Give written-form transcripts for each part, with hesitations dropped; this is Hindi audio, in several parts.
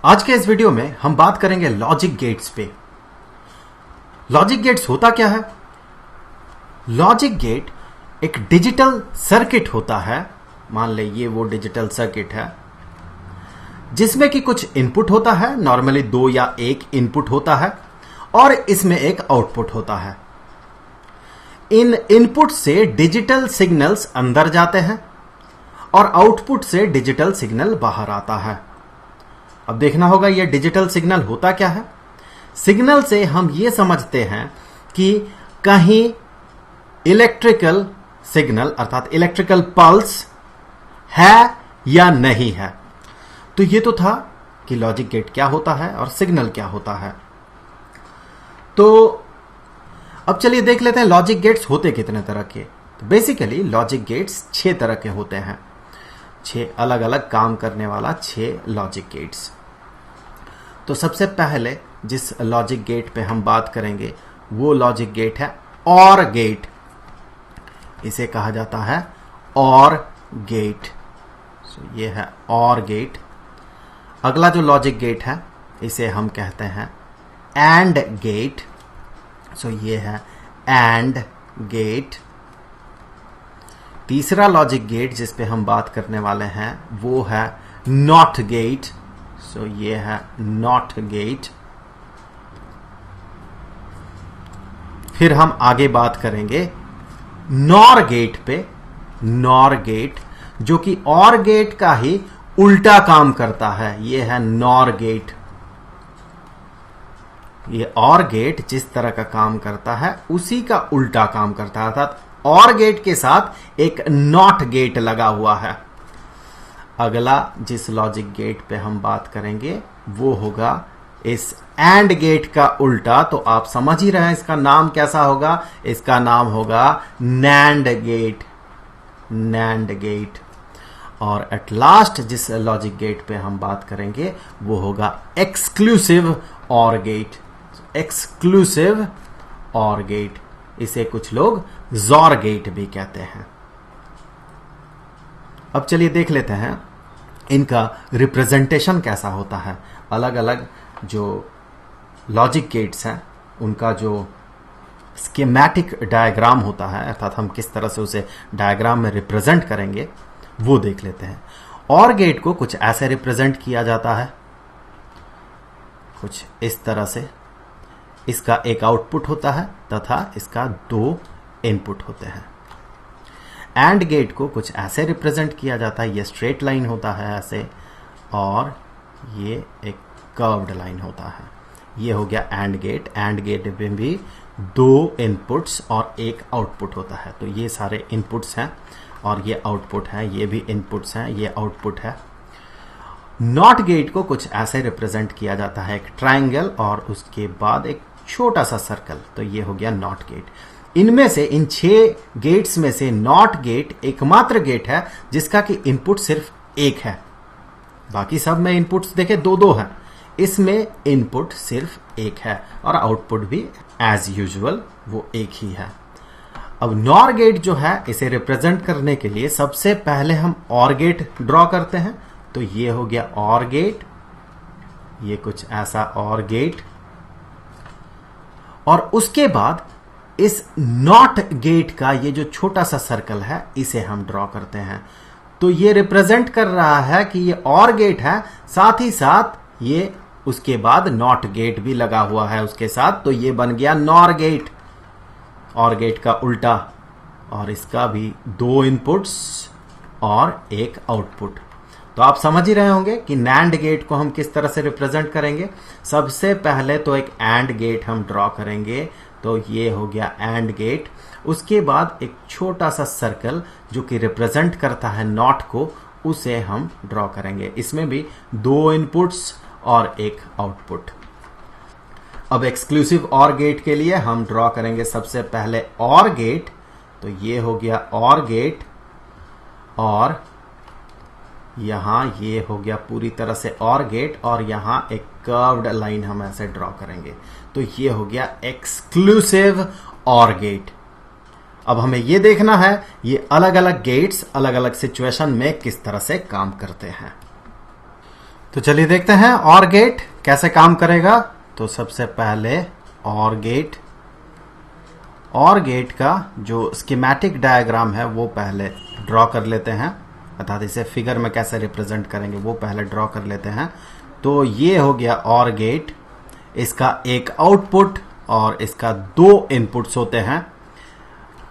आज के इस वीडियो में हम बात करेंगे लॉजिक गेट्स पे। लॉजिक गेट्स होता क्या है? लॉजिक गेट एक डिजिटल सर्किट होता है। मान ले ये वो डिजिटल सर्किट है जिसमें कि कुछ इनपुट होता है, नॉर्मली 2 या 1 इनपुट होता है और इसमें एक आउटपुट होता है। इन इनपुट से डिजिटल सिग्नल्स अंदर जाते हैं और आउटपुट से डिजिटल सिग्नल बाहर आता है। अब देखना होगा ये डिजिटल सिग्नल होता क्या है। सिग्नल से हम ये समझते हैं कि कहीं इलेक्ट्रिकल सिग्नल अर्थात इलेक्ट्रिकल पल्स है या नहीं है। तो ये तो था कि लॉजिक गेट क्या होता है और सिग्नल क्या होता है। तो अब चलिए देख लेते हैं लॉजिक गेट्स होते कितने तरह के। तो बेसिकली लॉजिक गेट्स 6 तरह के होते हैं। 6 अलग अलग काम करने वाला 6 लॉजिक गेट्स। तो सबसे पहले जिस लॉजिक गेट पे हम बात करेंगे वो लॉजिक गेट है और गेट। इसे कहा जाता है और गेट। ये है और गेट। अगला जो लॉजिक गेट है इसे हम कहते हैं एंड गेट। ये है एंड गेट। तीसरा लॉजिक गेट जिस पे हम बात करने वाले हैं वो है नॉट गेट। ये है नॉट गेट। फिर हम आगे बात करेंगे नॉर गेट पे। नॉर गेट जो कि और गेट का ही उल्टा काम करता है। ये है नॉर गेट। ये और गेट जिस तरह का काम करता है उसी का उल्टा काम करता है, अर्थात और गेट के साथ एक नॉट गेट लगा हुआ है। अगला जिस लॉजिक गेट पे हम बात करेंगे वो होगा इस एंड गेट का उल्टा। तो आप समझ ही रहे हैं इसका नाम कैसा होगा। इसका नाम होगा नैंड गेट। NAND gate. और एट लास्ट जिस लॉजिक गेट पे हम बात करेंगे वो होगा एक्सक्लूसिव और गेट। एक्सक्लूसिव और गेट, इसे कुछ लोग जॉर गेट भी कहते हैं। अब चलिए देख लेते हैं इनका रिप्रेजेंटेशन कैसा होता है। अलग अलग जो लॉजिक गेट्स हैं उनका जो स्कीमेटिक डायग्राम होता है, अर्थात हम किस तरह से उसे डायग्राम में रिप्रेजेंट करेंगे वो देख लेते हैं। और गेट को कुछ ऐसे रिप्रेजेंट किया जाता है, कुछ इस तरह से। इसका एक आउटपुट होता है तथा इसका 2 इनपुट होते हैं। एंड गेट को कुछ ऐसे रिप्रेजेंट किया जाता है। ये स्ट्रेट लाइन होता है ऐसे और ये एक कर्व्ड लाइन होता है। ये हो गया एंड गेट। एंड गेट में भी 2 इनपुट्स और एक आउटपुट होता है। तो ये सारे इनपुट्स हैं और ये आउटपुट है। ये भी इनपुट्स हैं, ये आउटपुट है। नॉट गेट को कुछ ऐसे रिप्रेजेंट किया जाता है, एक ट्रायंगल और उसके बाद एक छोटा सा सर्कल। तो ये हो गया नॉट गेट। इनमें से इन 6 गेट्स में से नॉट गेट एकमात्र गेट है जिसका कि इनपुट सिर्फ 1 है। बाकी सब में इनपुट्स देखें 2-2 है। इसमें इनपुट सिर्फ 1 है और आउटपुट भी एज यूजुअल वो 1 ही है। अब नॉर गेट जो है इसे रिप्रेजेंट करने के लिए सबसे पहले हम और गेट ड्रॉ करते हैं। तो ये हो गया और गेट। ये कुछ ऐसा और गेट। और उसके बाद इस नॉट गेट का ये जो छोटा सा सर्कल है इसे हम ड्रॉ करते हैं। तो ये रिप्रेजेंट कर रहा है कि ये और गेट है, साथ ही साथ ये उसके बाद नॉट गेट भी लगा हुआ है उसके साथ। तो ये बन गया नॉर गेट, और गेट का उल्टा। और इसका भी 2 इनपुट्स और एक आउटपुट। तो आप समझ ही रहे होंगे कि नैंड गेट को हम किस तरह से रिप्रेजेंट करेंगे। सबसे पहले तो एक एंड गेट हम ड्रॉ करेंगे। तो ये हो गया एंड गेट। उसके बाद एक छोटा सा सर्कल जो कि रिप्रेजेंट करता है नॉट को, उसे हम ड्रॉ करेंगे। इसमें भी 2 इनपुट्स और एक आउटपुट। अब एक्सक्लूसिव और गेट के लिए हम ड्रॉ करेंगे सबसे पहले और गेट। तो ये हो गया और गेट और यहां ये हो गया पूरी तरह से और गेट और यहां एक कर्व्ड लाइन हम ऐसे ड्रॉ करेंगे। तो ये हो गया एक्सक्लूसिव और गेट। अब हमें ये देखना है ये अलग अलग गेट्स अलग अलग सिचुएशन में किस तरह से काम करते हैं। तो चलिए देखते हैं और गेट कैसे काम करेगा। तो सबसे पहले और गेट का जो स्कीमेटिक डायग्राम है वो पहले ड्रॉ कर लेते हैं, अर्थात इसे फिगर में कैसे रिप्रेजेंट करेंगे वो पहले ड्रॉ कर लेते हैं। तो ये हो गया और गेट, इसका एक आउटपुट और इसका दो इनपुट्स होते हैं।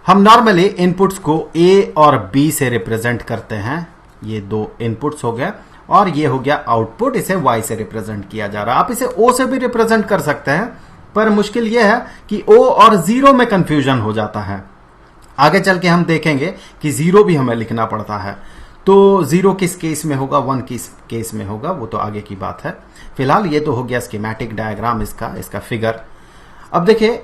हम नॉर्मली इनपुट्स को ए और बी से रिप्रेजेंट करते हैं, ये दो इनपुट्स हो गए, और ये हो गया आउटपुट, इसे y से रिप्रेजेंट किया जा रहा है। आप इसे o से भी रिप्रेजेंट कर सकते हैं, पर मुश्किल यह है कि o और 0 में कंफ्यूजन हो जाता है। आगे चल के हम देखेंगे कि 0 भी हमें लिखना पड़ता है। तो 0 किस केस में होगा, 1 किस केस में होगा, वो तो आगे की बात है। फिलहाल ये तो हो गया स्कीमेटिक डायग्राम इसका फिगर। अब देखिए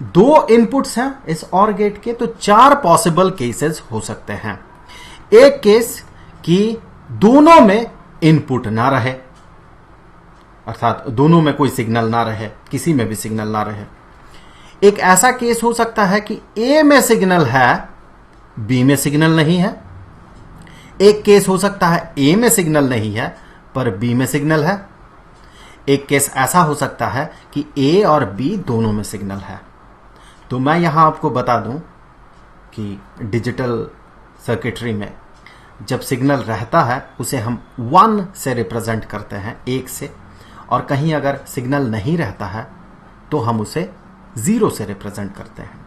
दो इनपुट्स हैं इस और गेट के, तो 4 पॉसिबल केसेस हो सकते हैं। एक केस कि दोनों में इनपुट ना रहे, अर्थात दोनों में कोई सिग्नल ना रहे, किसी में भी सिग्नल ना रहे। एक ऐसा केस हो सकता है कि ए में सिग्नल है, बी में सिग्नल नहीं है। एक केस हो सकता है ए में सिग्नल नहीं है पर बी में सिग्नल है। एक केस ऐसा हो सकता है कि ए और बी दोनों में सिग्नल है। तो मैं यहां आपको बता दूं कि डिजिटल सर्किटरी में जब सिग्नल रहता है उसे हम 1 से रिप्रेजेंट करते हैं, 1 से, और कहीं अगर सिग्नल नहीं रहता है तो हम उसे 0 से रिप्रेजेंट करते हैं।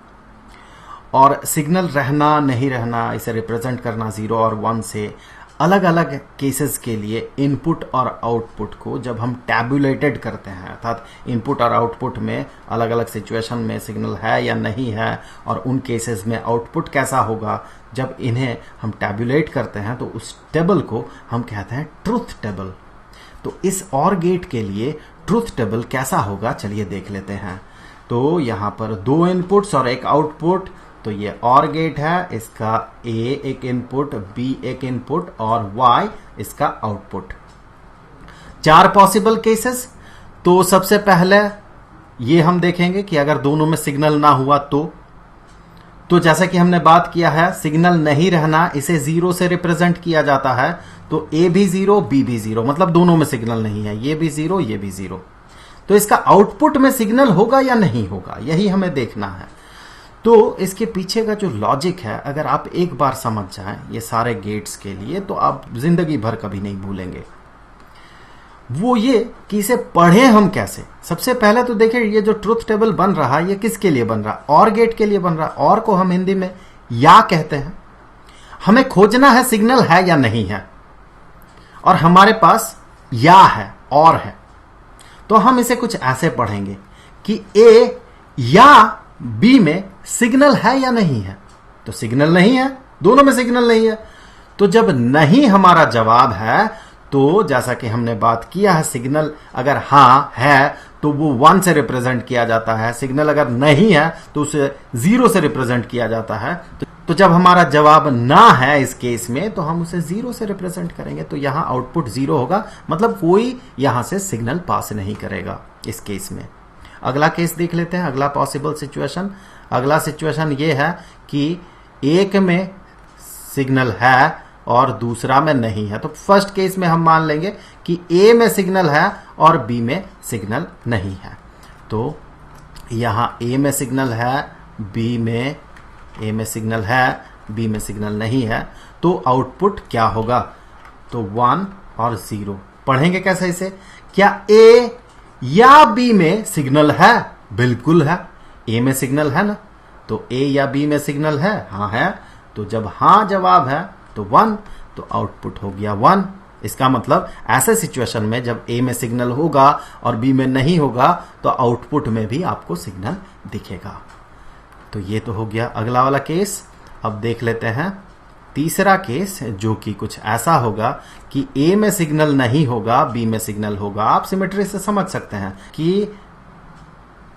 और सिग्नल रहना नहीं रहना, इसे रिप्रेजेंट करना 0 और 1 से, अलग अलग केसेस के लिए इनपुट और आउटपुट को जब हम टैबुलेटेड करते हैं, अर्थात इनपुट और आउटपुट में अलग अलग सिचुएशन में सिग्नल है या नहीं है, और उन केसेस में आउटपुट कैसा होगा, जब इन्हें हम टैबुलेट करते हैं तो उस टेबल को हम कहते हैं ट्रूथ टेबल। तो इस और गेट के लिए ट्रूथ टेबल कैसा होगा चलिए देख लेते हैं। तो यहां पर 2 इनपुट्स और एक आउटपुट, तो ये और गेट है, इसका A एक इनपुट, B एक इनपुट और Y इसका आउटपुट। 4 possible cases. तो सबसे पहले ये हम देखेंगे कि अगर दोनों में सिग्नल ना हुआ तो जैसा कि हमने बात किया है, सिग्नल नहीं रहना, इसे 0 से रिप्रेजेंट किया जाता है। तो A भी 0, B भी 0, मतलब दोनों में सिग्नल नहीं है, ये भी 0, ये भी 0। तो इसका आउटपुट में सिग्नल होगा या नहीं होगा, यही हमें देखना है। तो इसके पीछे का जो लॉजिक है, अगर आप एक बार समझ जाएं ये सारे गेट्स के लिए, तो आप जिंदगी भर कभी नहीं भूलेंगे। वो ये कि इसे पढ़ें हम कैसे। सबसे पहले तो देखिए ये जो ट्रूथ टेबल बन रहा है ये किसके लिए बन रहा है, और गेट के लिए बन रहा है। और को हम हिंदी में या कहते हैं। हमें खोजना है सिग्नल है या नहीं है, और हमारे पास या है, और है। तो हम इसे कुछ ऐसे पढ़ेंगे कि ए या बी में सिग्नल है या नहीं है। तो सिग्नल नहीं है, दोनों में सिग्नल नहीं है। तो जब नहीं हमारा जवाब है, तो जैसा कि हमने बात किया है, सिग्नल अगर हां है तो वो 1 से रिप्रेजेंट किया जाता है, सिग्नल अगर नहीं है तो उसे 0 से रिप्रेजेंट किया जाता है। तो जब हमारा जवाब ना है इस केस में, तो हम उसे 0 से रिप्रेजेंट करेंगे। तो यहां आउटपुट 0 होगा, मतलब कोई यहां से सिग्नल पास नहीं करेगा इस केस में। अगला केस देख लेते हैं, अगला पॉसिबल सिचुएशन। अगला सिचुएशन ये है कि एक में सिग्नल है और दूसरा में नहीं है। तो फर्स्ट केस में हम मान लेंगे कि ए में सिग्नल है और बी में सिग्नल नहीं है। तो यहां ए में सिग्नल है, ए में सिग्नल है, बी में सिग्नल नहीं है। तो आउटपुट क्या होगा, तो 1 और 0। पढ़ेंगे कैसे इसे, क्या ए या बी में सिग्नल है, बिल्कुल है। ए में सिग्नल है ना, तो ए या बी में सिग्नल है, हाँ है। तो जब हाँ जवाब है तो 1, तो आउटपुट हो गया 1। इसका मतलब ऐसे सिचुएशन में जब ए में सिग्नल होगा और बी में नहीं होगा, तो आउटपुट में भी आपको सिग्नल दिखेगा। तो ये तो हो गया अगला वाला केस। अब देख लेते हैं तीसरा केस, जो कि कुछ ऐसा होगा कि ए में सिग्नल नहीं होगा, बी में सिग्नल होगा। आप सिमेट्री से समझ सकते हैं कि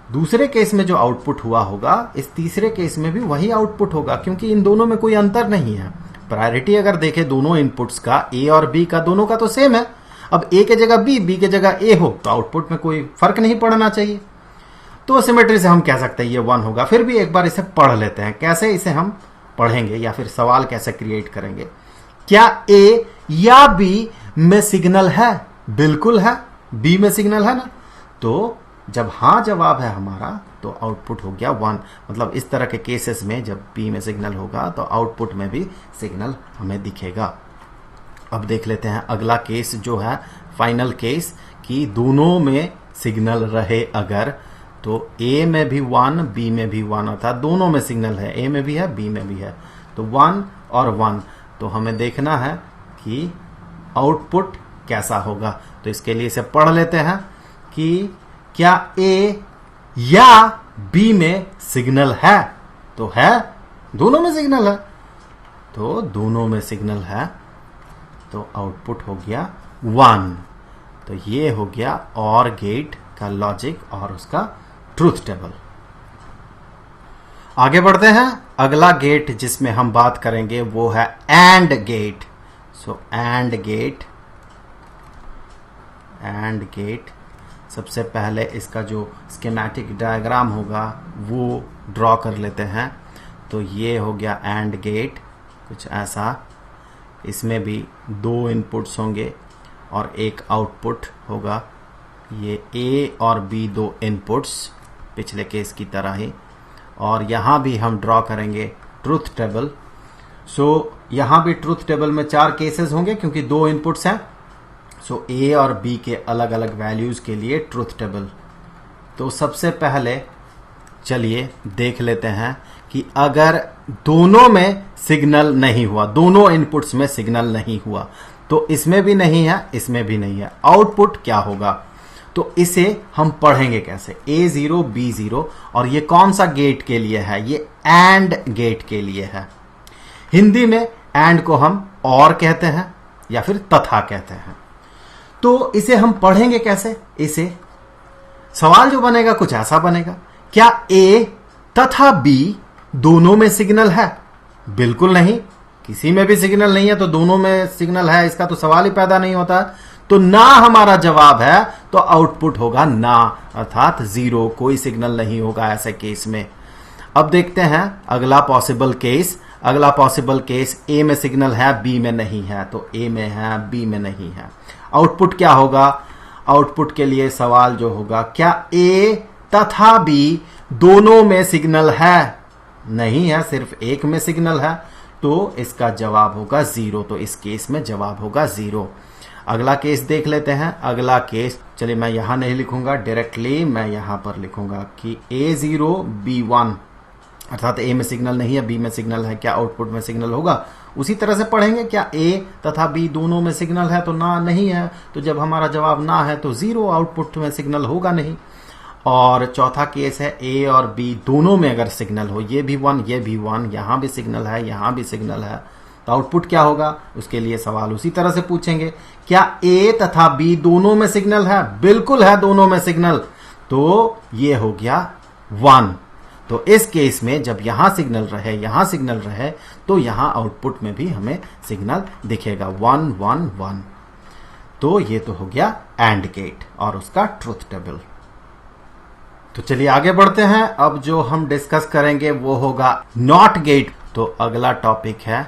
दूसरे केस में जो आउटपुट हुआ होगा, इस तीसरे केस में भी वही आउटपुट होगा, क्योंकि इन दोनों में कोई अंतर नहीं है। प्रायोरिटी अगर देखें दोनों इनपुट्स का, ए और बी का, दोनों का तो सेम है। अब ए के जगह बी के जगह ए हो, तो आउटपुट में कोई फर्क नहीं पड़ना चाहिए। तो सिमेट्री से हम कह सकते हैं ये 1 होगा। फिर भी एक बार इसे पढ़ लेते हैं, कैसे इसे हम पढ़ेंगे या फिर सवाल कैसे क्रिएट करेंगे। क्या ए या बी में सिग्नल है, बिल्कुल है, बी में सिग्नल है ना। तो जब हाँ जवाब है हमारा तो आउटपुट हो गया 1। मतलब इस तरह के केसेस में जब बी में सिग्नल होगा तो आउटपुट में भी सिग्नल हमें दिखेगा। अब देख लेते हैं अगला केस जो है फाइनल केस, कि दोनों में सिग्नल रहे अगर, तो ए में भी 1 बी में भी 1, अर्थात दोनों में सिग्नल है, ए में भी है बी में भी है, तो 1 और 1। तो हमें देखना है कि आउटपुट कैसा होगा। तो इसके लिए इसे पढ़ लेते हैं कि क्या ए या बी में सिग्नल है। तो है, दोनों में सिग्नल है, तो दोनों में सिग्नल है, तो आउटपुट हो गया 1। तो ये हो गया और गेट का लॉजिक और उसका ट्रूथ टेबल। आगे बढ़ते हैं। अगला गेट जिसमें हम बात करेंगे वो है AND gate. So AND gate सबसे पहले इसका जो स्कीमेटिक डायग्राम होगा वो ड्रॉ कर लेते हैं। तो ये हो गया एंड गेट, कुछ ऐसा। इसमें भी 2 इनपुट्स होंगे और एक आउटपुट होगा। ये ए और बी 2 इनपुट्स, पिछले केस की तरह ही। और यहां भी हम ड्रॉ करेंगे ट्रूथ टेबल। सो यहां भी ट्रूथ टेबल में 4 केसेस होंगे क्योंकि 2 इनपुट्स हैं। सो ए और बी के अलग अलग वैल्यूज के लिए ट्रूथ टेबल। तो सबसे पहले चलिए देख लेते हैं कि अगर दोनों में सिग्नल नहीं हुआ, दोनों इनपुट्स में सिग्नल नहीं हुआ, तो इसमें भी नहीं है, इसमें भी नहीं है, आउटपुट क्या होगा। तो इसे हम पढ़ेंगे कैसे, A0 B0। और ये कौन सा गेट के लिए है, ये एंड गेट के लिए है। हिंदी में एंड को हम और कहते हैं या फिर तथा कहते हैं। तो इसे हम पढ़ेंगे कैसे, इसे सवाल जो बनेगा कुछ ऐसा बनेगा, क्या A तथा B दोनों में सिग्नल है। बिल्कुल नहीं, किसी में भी सिग्नल नहीं है, तो दोनों में सिग्नल है इसका तो सवाल ही पैदा नहीं होता। तो ना हमारा जवाब है, तो आउटपुट होगा ना, अर्थात 0, कोई सिग्नल नहीं होगा ऐसे केस में। अब देखते हैं अगला पॉसिबल केस। अगला पॉसिबल केस, ए में सिग्नल है बी में नहीं है, तो ए में है बी में नहीं है, आउटपुट क्या होगा। आउटपुट के लिए सवाल जो होगा, क्या ए तथा बी दोनों में सिग्नल है। नहीं है, सिर्फ एक में सिग्नल है, तो इसका जवाब होगा 0। तो इस केस में जवाब होगा 0। अगला केस देख लेते हैं। अगला केस, चलिए मैं यहां नहीं लिखूंगा, डायरेक्टली मैं यहां पर लिखूंगा कि A0 B1, अर्थात ए में सिग्नल नहीं है, बी में सिग्नल है, क्या आउटपुट में सिग्नल होगा। उसी तरह से पढ़ेंगे, क्या ए तथा बी दोनों में सिग्नल है, तो ना नहीं है, तो जब हमारा जवाब ना है तो 0, आउटपुट में सिग्नल होगा नहीं। और चौथा केस है, ए और बी दोनों में अगर सिग्नल हो, ये भी 1 ये भी 1, यहां भी सिग्नल है यहां भी सिग्नल है, तो आउटपुट क्या होगा। उसके लिए सवाल उसी तरह से पूछेंगे, क्या ए तथा बी दोनों में सिग्नल है। बिल्कुल है, दोनों में सिग्नल, तो ये हो गया 1। तो इस केस में जब यहां सिग्नल रहे यहां सिग्नल रहे, तो यहां आउटपुट में भी हमें सिग्नल दिखेगा 1 1 1। तो ये तो हो गया एंड गेट और उसका ट्रूथ टेबल। तो चलिए आगे बढ़ते हैं। अब जो हम डिस्कस करेंगे वो होगा नॉट गेट। तो अगला टॉपिक है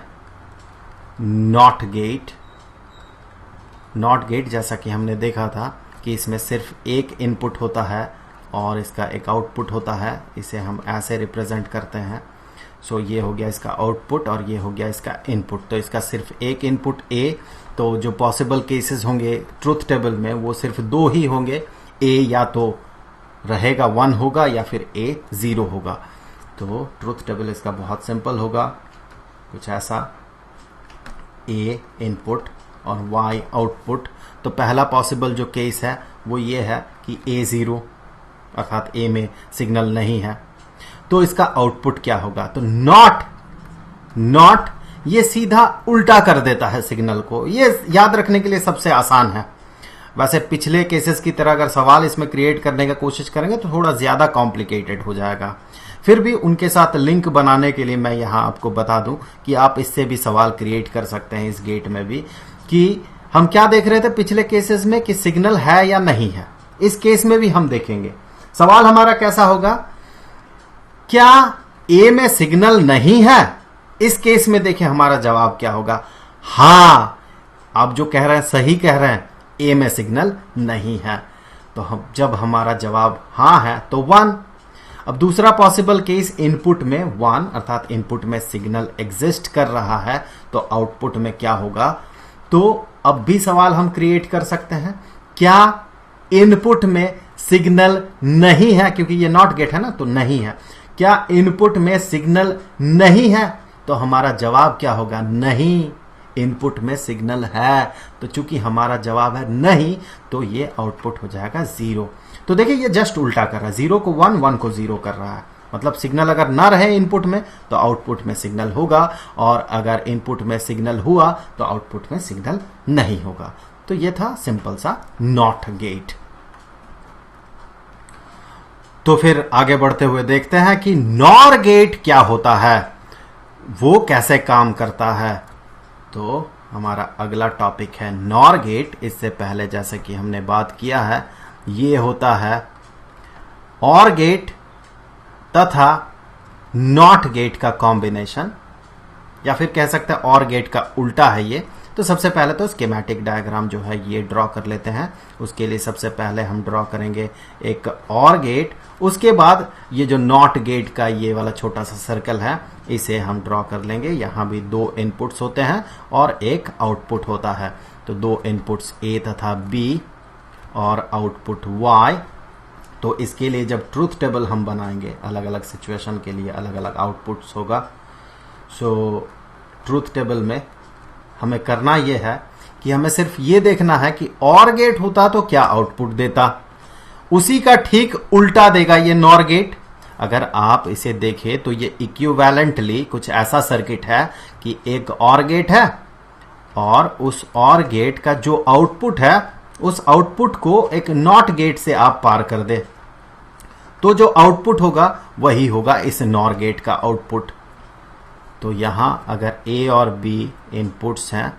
नॉट गेट। नॉट गेट, जैसा कि हमने देखा था कि इसमें सिर्फ एक इनपुट होता है और इसका एक आउटपुट होता है। इसे हम ऐसे रिप्रेजेंट करते हैं। सो ये हो गया इसका आउटपुट और ये हो गया इसका इनपुट। तो इसका सिर्फ एक इनपुट ए, तो जो पॉसिबल केसेस होंगे ट्रूथ टेबल में वो सिर्फ 2 ही होंगे। ए या तो रहेगा 1 होगा या फिर ए 0 होगा। तो ट्रूथ टेबल इसका बहुत सिंपल होगा, कुछ ऐसा, ए इनपुट और वाई आउटपुट। तो पहला पॉसिबल जो केस है वो ये है कि A0, अर्थात ए में सिग्नल नहीं है, तो इसका आउटपुट क्या होगा। तो नॉट ये सीधा उल्टा कर देता है सिग्नल को। ये याद रखने के लिए सबसे आसान है। वैसे पिछले केसेस की तरह अगर सवाल इसमें क्रिएट करने का कोशिश करेंगे तो थोड़ा ज्यादा कॉम्प्लिकेटेड हो जाएगा। फिर भी उनके साथ लिंक बनाने के लिए मैं यहां आपको बता दूं कि आप इससे भी सवाल क्रिएट कर सकते हैं, इस गेट में भी। कि हम क्या देख रहे थे पिछले केसेस में कि सिग्नल है या नहीं है, इस केस में भी हम देखेंगे। सवाल हमारा कैसा होगा, क्या ए में सिग्नल नहीं है। इस केस में देखें हमारा जवाब क्या होगा, हां। आप जो कह रहे हैं सही कह रहे हैं, ए में सिग्नल नहीं है। तो हम जब हमारा जवाब हाँ है तो 1। अब दूसरा पॉसिबल केस, इनपुट में 1 अर्थात इनपुट में सिग्नल एग्जिस्ट कर रहा है तो आउटपुट में क्या होगा। तो अब भी सवाल हम क्रिएट कर सकते हैं, क्या इनपुट में सिग्नल नहीं है, क्योंकि ये नॉट गेट है ना, तो नहीं है। क्या इनपुट में सिग्नल नहीं है, तो हमारा जवाब क्या होगा, नहीं। इनपुट में सिग्नल है, तो चूंकि हमारा जवाब है नहीं, तो ये आउटपुट हो जाएगा 0। तो देखिए ये जस्ट उल्टा कर रहा है, 0 को 1, 1 को 0 कर रहा है। मतलब सिग्नल अगर ना रहे इनपुट में तो आउटपुट में सिग्नल होगा, और अगर इनपुट में सिग्नल हुआ तो आउटपुट में सिग्नल नहीं होगा। तो ये था सिंपल सा नॉट गेट। तो फिर आगे बढ़ते हुए देखते हैं कि नॉर गेट क्या होता है, वो कैसे काम करता है। तो हमारा अगला टॉपिक है नॉर गेट। इससे पहले जैसे कि हमने बात किया है, ये होता है और गेट तथा नॉट गेट का कॉम्बिनेशन, या फिर कह सकते हैं और गेट का उल्टा है ये। तो सबसे पहले तो स्कीमेटिक डायग्राम जो है ये ड्रॉ कर लेते हैं। उसके लिए सबसे पहले हम ड्रॉ करेंगे एक और गेट, उसके बाद ये जो नॉट गेट का ये वाला छोटा सा सर्कल है इसे हम ड्रॉ कर लेंगे। यहां भी 2 इनपुट्स होते हैं और एक आउटपुट होता है। तो 2 इनपुट्स A तथा B और आउटपुट Y। तो इसके लिए जब ट्रूथ टेबल हम बनाएंगे, अलग अलग सिचुएशन के लिए अलग अलग आउटपुट्स होगा। सो ट्रूथ टेबल में हमें करना यह है कि हमें सिर्फ ये देखना है कि और गेट होता तो क्या आउटपुट देता, उसी का ठीक उल्टा देगा ये नॉर गेट। अगर आप इसे देखें तो ये इक्विवेलेंटली कुछ ऐसा सर्किट है कि एक और गेट है और उस और गेट का जो आउटपुट है उस आउटपुट को एक नॉट गेट से आप पार कर दे, तो जो आउटपुट होगा वही होगा इस नॉर गेट का आउटपुट। तो यहां अगर A और B इनपुट्स हैं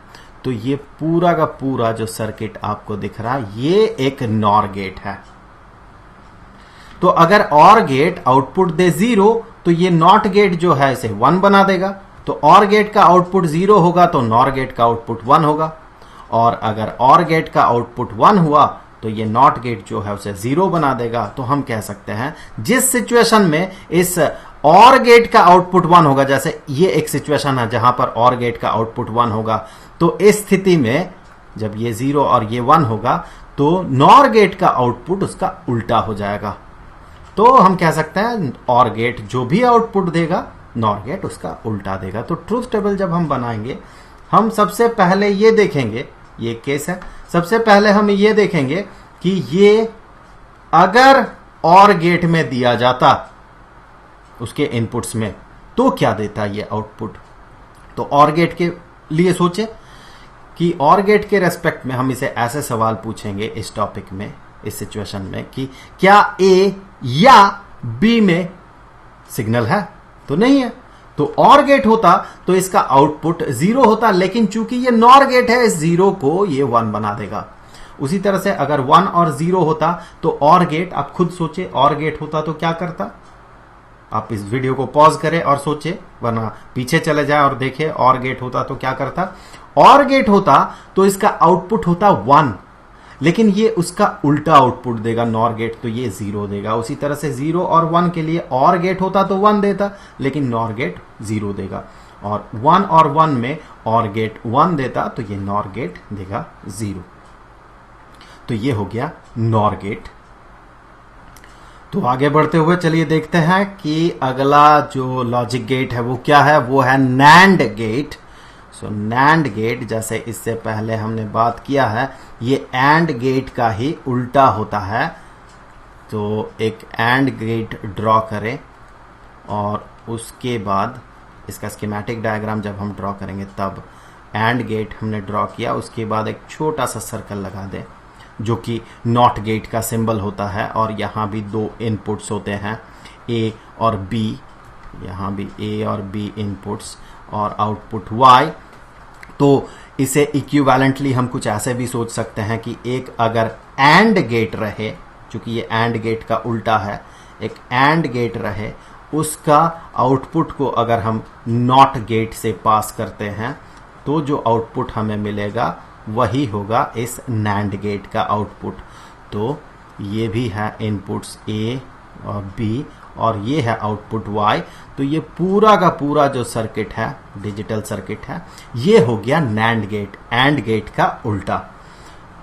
तो ये पूरा का पूरा जो सर्किट आपको दिख रहा है ये एक नॉर गेट है। तो अगर और गेट आउटपुट दे 0 तो ये नॉट गेट जो है इसे 1 बना देगा। तो और गेट का आउटपुट 0 होगा तो नॉर गेट का आउटपुट 1 होगा, और अगर और गेट का आउटपुट 1 हुआ तो ये नॉट गेट जो है उसे 0 बना देगा। तो हम कह सकते हैं जिस सिचुएशन में इस और गेट का आउटपुट 1 होगा, जैसे ये एक सिचुएशन है जहां पर और गेट का आउटपुट 1 होगा, तो इस स्थिति में जब ये 0 और ये 1 होगा तो नॉर गेट का आउटपुट उसका उल्टा हो जाएगा। तो हम कह सकते हैं और गेट जो भी आउटपुट देगा नॉर गेट उसका उल्टा देगा। तो ट्रूथ टेबल जब हम बनाएंगे, हम सबसे पहले ये देखेंगे, ये केस है, सबसे पहले हम ये देखेंगे कि ये अगर और गेट में दिया जाता उसके इनपुट्स में तो क्या देता ये आउटपुट। तो और गेट के लिए सोचे कि और गेट के रेस्पेक्ट में हम इसे ऐसे सवाल पूछेंगे इस टॉपिक में, इस सिचुएशन में, कि क्या A या B में सिग्नल है, तो नहीं है। तो और गेट होता तो इसका आउटपुट 0 होता, लेकिन चूंकि ये नॉर गेट है इस 0 को ये 1 बना देगा। उसी तरह से अगर 1 और 0 होता तो और गेट, आप खुद सोचे, और गेट होता तो क्या करता। आप इस वीडियो को पॉज करें और सोचे, वरना पीछे चले जाए और देखें और गेट होता तो क्या करता। और गेट होता तो इसका आउटपुट होता 1, लेकिन ये उसका उल्टा आउटपुट देगा नॉर गेट, तो ये 0 देगा। उसी तरह से 0 और 1 के लिए और गेट होता तो 1 देता, लेकिन नॉर गेट 0 देगा। और 1 और 1 में और गेट 1 देता तो ये नॉर गेट देगा 0। तो ये हो गया नॉर गेट। तो आगे बढ़ते हुए चलिए देखते हैं कि अगला जो लॉजिक गेट है वो क्या है, वो है नैंड गेट। सो नैंड गेट, जैसे इससे पहले हमने बात किया है, ये एंड गेट का ही उल्टा होता है। तो एक एंड गेट ड्रॉ करें और उसके बाद इसका स्कीमेटिक डायग्राम जब हम ड्रॉ करेंगे तब एंड गेट हमने ड्रॉ किया, उसके बाद एक छोटा सा सर्कल लगा दें जो कि नॉट गेट का सिंबल होता है, और यहां भी 2 इनपुट्स होते हैं A और B, यहां भी A और B इनपुट्स और आउटपुट Y। तो इसे इक्विवेलेंटली हम कुछ ऐसे भी सोच सकते हैं कि एक अगर एंड गेट रहे, क्योंकि ये एंड गेट का उल्टा है, एक एंड गेट रहे, उसका आउटपुट को अगर हम नॉट गेट से पास करते हैं तो जो आउटपुट हमें मिलेगा वही होगा इस नैंड गेट का आउटपुट। तो ये भी है इनपुट्स ए और बी और ये है आउटपुट y। तो ये पूरा का पूरा जो सर्किट है, डिजिटल सर्किट है, ये हो गया नैंड गेट, एंड गेट का उल्टा।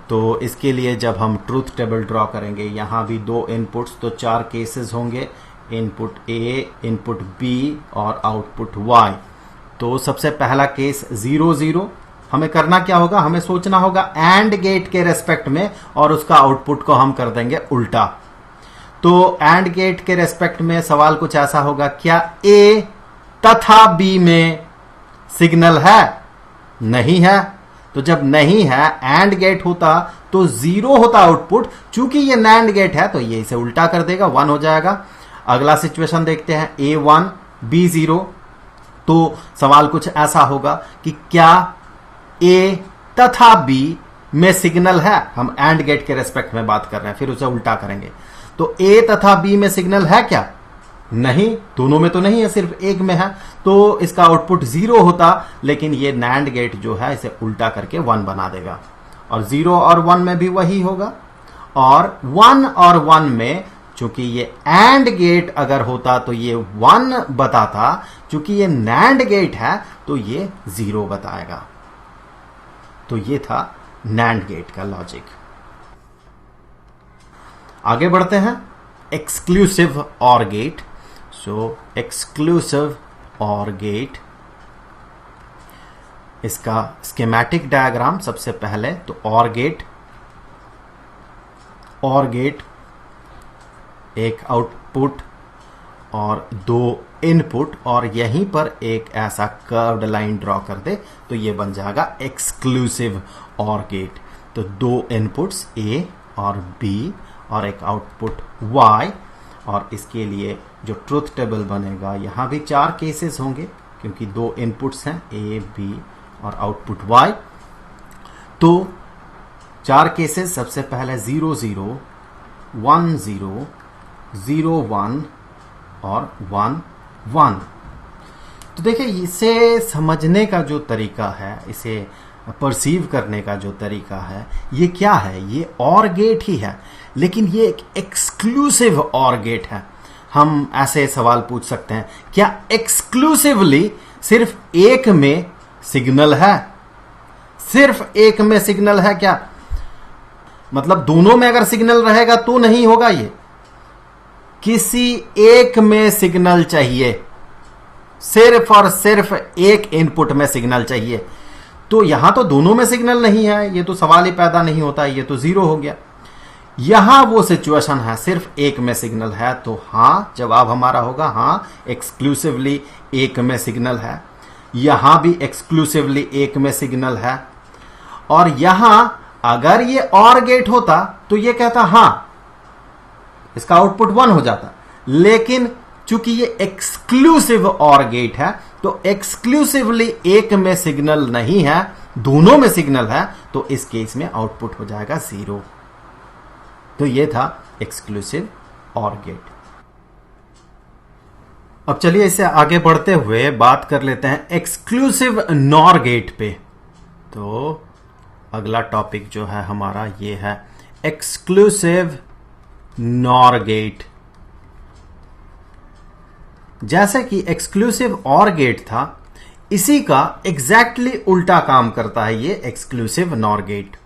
तो इसके लिए जब हम ट्रूथ टेबल ड्रॉ करेंगे, यहां भी दो इनपुट्स, तो 4 केसेस होंगे, इनपुट ए, इनपुट बी और आउटपुट y। तो सबसे पहला केस 0 0। हमें करना क्या होगा, हमें सोचना होगा एंड गेट के रेस्पेक्ट में और उसका आउटपुट को हम कर देंगे उल्टा। तो एंड गेट के रेस्पेक्ट में सवाल कुछ ऐसा होगा, क्या ए तथा बी में सिग्नल है? नहीं है। तो जब नहीं है, एंड गेट होता तो 0 होता आउटपुट। चूंकि ये नैंड गेट है तो ये इसे उल्टा कर देगा, 1 हो जाएगा। अगला सिचुएशन देखते हैं, ए 1 बी 0। तो सवाल कुछ ऐसा होगा कि क्या ए तथा बी में सिग्नल है? हम एंड गेट के रेस्पेक्ट में बात कर रहे हैं, फिर उसे उल्टा करेंगे। तो ए तथा बी में सिग्नल है क्या? नहीं, दोनों में तो नहीं है, सिर्फ एक में है। तो इसका आउटपुट 0 होता, लेकिन ये नैंड गेट जो है इसे उल्टा करके 1 बना देगा। और 0 और 1 में भी वही होगा। और 1 और 1 में चूंकि ये एंड गेट अगर होता तो ये 1 बताता, चूंकि ये नैंड गेट है तो ये 0 बताएगा। तो ये था नैंड गेट का लॉजिक। आगे बढ़ते हैं, exclusive or gate. So exclusive or gate, इसका स्कीमेटिक डायग्राम सबसे पहले। तो ऑर गेट एक आउटपुट और 2 इनपुट और यहीं पर एक ऐसा कर्व्ड लाइन ड्रॉ कर दे तो ये बन जाएगा एक्सक्लूसिव ऑर गेट। तो 2 इनपुट्स ए और बी और एक आउटपुट y, और इसके लिए जो ट्रूथ टेबल बनेगा, यहां भी 4 केसेस होंगे क्योंकि 2 इनपुट्स हैं ए बी और आउटपुट y। तो 4 केसेस, सबसे पहले 0 0 1 0 0 1 और 1 1। तो देखिए, इसे समझने का जो तरीका है, इसे परसीव करने का जो तरीका है, ये क्या है? ये ऑर गेट ही है, लेकिन ये एक एक्सक्लूसिव ऑर गेट है। हम ऐसे सवाल पूछ सकते हैं, क्या एक्सक्लूसिवली सिर्फ एक में सिग्नल है? सिर्फ एक में सिग्नल है क्या? मतलब दोनों में अगर सिग्नल रहेगा तो नहीं होगा। ये किसी एक में सिग्नल चाहिए, सिर्फ और सिर्फ एक इनपुट में सिग्नल चाहिए। तो यहां तो दोनों में सिग्नल नहीं है, ये तो सवाल ही पैदा नहीं होता, ये तो 0 हो गया। यहां वो सिचुएशन है, सिर्फ एक में सिग्नल है, तो हां, जवाब हमारा होगा हां, एक्सक्लूसिवली एक में सिग्नल है। यहां भी एक्सक्लूसिवली एक में सिग्नल है। और यहां अगर ये ऑर गेट होता तो ये कहता हां, इसका आउटपुट 1 हो जाता। लेकिन चूंकि ये एक्सक्लूसिव ऑर गेट है तो एक्सक्लूसिवली एक में सिग्नल नहीं है, दोनों में सिग्नल है, तो इस केस में आउटपुट हो जाएगा 0। तो ये था एक्सक्लूसिव ऑर गेट। अब चलिए इससे आगे बढ़ते हुए बात कर लेते हैं एक्सक्लूसिव नॉर गेट पे। तो अगला टॉपिक जो है हमारा ये है एक्सक्लूसिव नॉर गेट। जैसे कि एक्सक्लूसिव ऑर गेट था, इसी का एग्जैक्टली उल्टा काम करता है ये एक्सक्लूसिव नॉर गेट।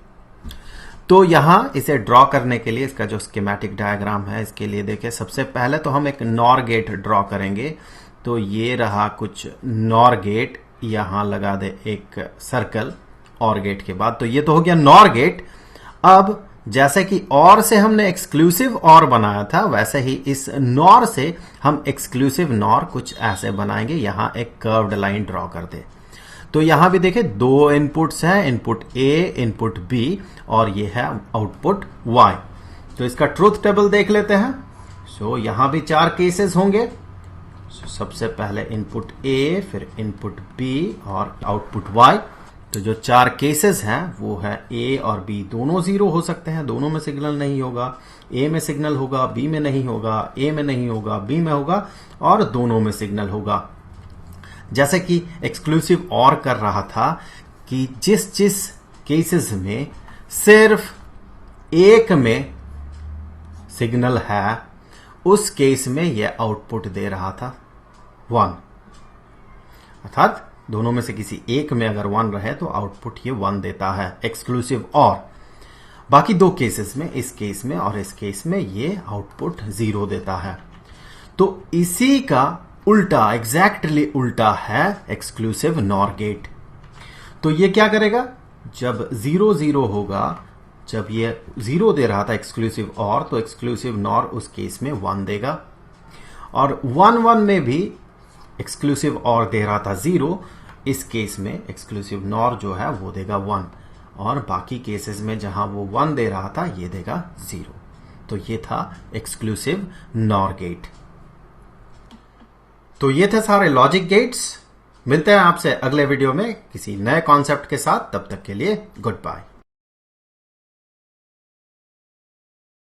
तो यहां इसे ड्रॉ करने के लिए इसका जो स्कीमेटिक डायग्राम है, इसके लिए देखिए, सबसे पहले तो हम एक नॉर गेट ड्रॉ करेंगे। तो ये रहा कुछ नॉर गेट, यहां लगा दे एक सर्कल ऑर गेट के बाद। तो ये तो हो गया नॉर गेट। अब जैसे कि और से हमने एक्सक्लूसिव और बनाया था, वैसे ही इस नॉर से हम एक्सक्लूसिव नॉर कुछ ऐसे बनाएंगे। यहां एक कर्व्ड लाइन ड्रॉ कर दे। तो यहां भी देखिए 2 इनपुट्स हैं, इनपुट ए, इनपुट बी, और ये है आउटपुट y। तो इसका ट्रूथ टेबल देख लेते हैं। सो यहां भी 4 केसेस होंगे। सबसे पहले इनपुट ए, फिर इनपुट बी और आउटपुट y। तो जो 4 केसेस हैं वो है ए और बी दोनों 0 हो सकते हैं, दोनों में सिग्नल नहीं होगा। ए में सिग्नल होगा, बी में नहीं होगा, ए में नहीं होगा, बी में होगा, और दोनों में सिग्नल होगा। जैसे कि एक्सक्लूसिव और कर रहा था कि जिस केसेस में सिर्फ एक में सिग्नल है, उस केस में यह आउटपुट दे रहा था 1। अर्थात दोनों में से किसी एक में अगर 1 रहे तो आउटपुट ये 1 देता है, एक्सक्लूसिव और। बाकी दो केसेस में, इस केस में और इस केस में, ये आउटपुट 0 देता है। तो इसी का उल्टा, एग्जैक्टली उल्टा है एक्सक्लूसिव नॉर गेट। तो ये क्या करेगा, जब 0 0 होगा, जब ये 0 दे रहा था एक्सक्लूसिव और, तो एक्सक्लूसिव नॉर उस केस में 1 देगा। और 1 1 में भी एक्सक्लूसिव और दे रहा था 0, इस केस में एक्सक्लूसिव नॉर जो है वो देगा 1, और बाकी केसेस में जहां वो 1 दे रहा था ये देगा 0। तो ये था एक्सक्लूसिव नॉर गेट। तो ये थे सारे लॉजिक गेट्स। मिलते हैं आपसे अगले वीडियो में किसी नए कॉन्सेप्ट के साथ। तब तक के लिए गुड बाय।